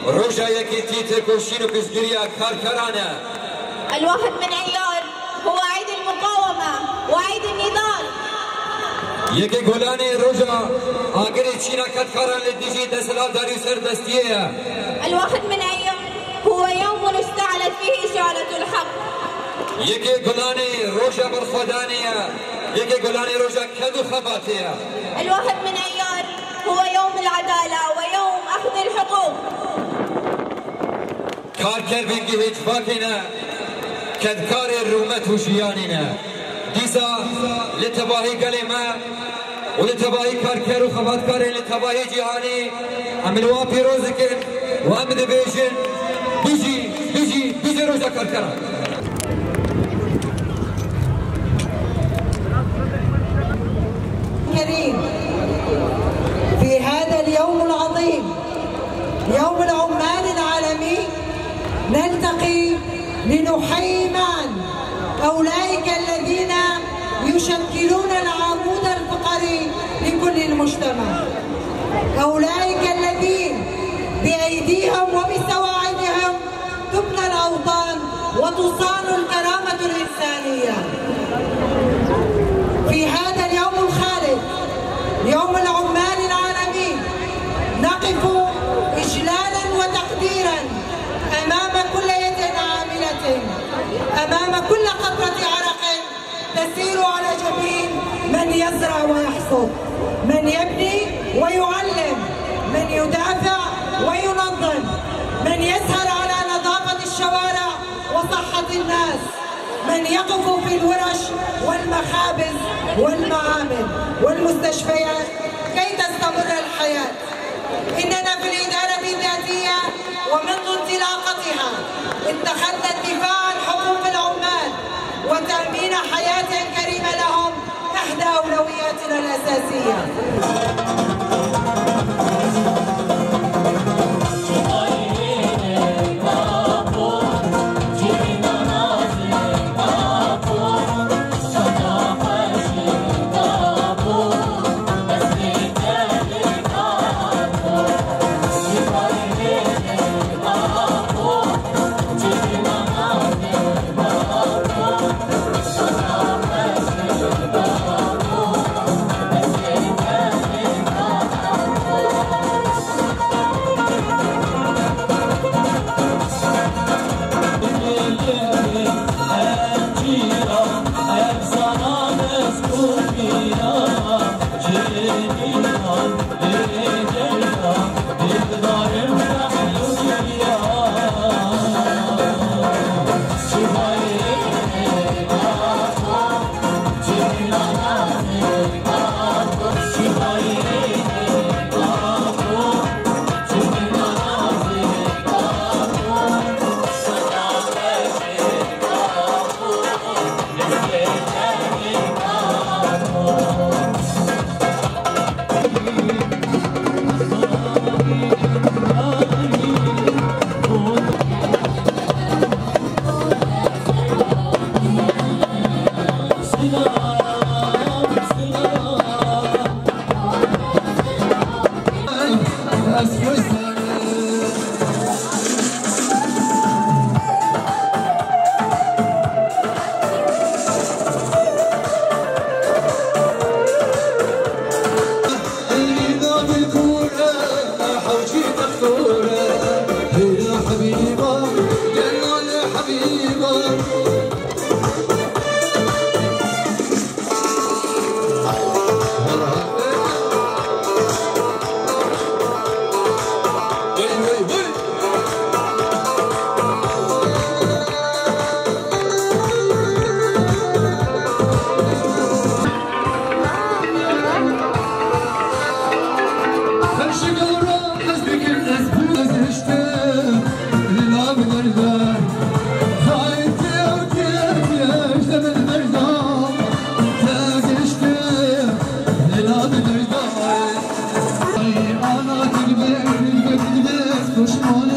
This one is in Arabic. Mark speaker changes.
Speaker 1: روجا يكي تيتك وشينو كزجريا كاركرانا.
Speaker 2: الواحد من أيار هو عيد المقاومة وعيد النضال.
Speaker 1: يكي غولاني روجا آخر تشينا كاركران لديجي دسلا داري سر دستيه.
Speaker 2: الواحد من أيار هو يوم اشتعلت فيه إشعالة الحق.
Speaker 1: يكي غولاني روجا بالخدانية. يكي غولاني روجا كدو خباتية.
Speaker 2: الواحد من أيار هو يوم العدالة ويوم أخذ الحقوق.
Speaker 1: كاركر بيجي هجباكنا كدكار الرومت وجياننا ديسا لتباهي كلمة ولتباهي كاركر وخباتكار لتباهي جهاني عملوا بيروزكن وامد بيجن بيجي روزا كاركرا.
Speaker 3: كريم في هذا اليوم العظيم يوم العمال العالمي نلتقي لنحيي معا أولئك الذين يشكلون العمود الفقري لكل المجتمع، أولئك الذين بأيديهم وبسواعدهم تبنى الأوطان وتصان الكرامة الإنسانية. في هذا اليوم الخالد يوم العمال العالمي نقف إجلالا وتقديرا أمام كل يد عاملة، أمام كل قطرة عرق تسير على جبين من يزرع ويحصد، من يبني ويعلم، من يدافع وينظم، من يسهر على نظافة الشوارع وصحة الناس، من يقف في الورش والمخابز والمعامل والمستشفيات كي تستمر الحياة. إننا في الإدارة الذاتية ومنذ انطلاقتها اتخذنا الدفاع عن حقوق العمال وتأمين حياة كريمة لهم إحدى أولوياتنا الأساسية.
Speaker 4: Ana dilber dilber dilber koşmalı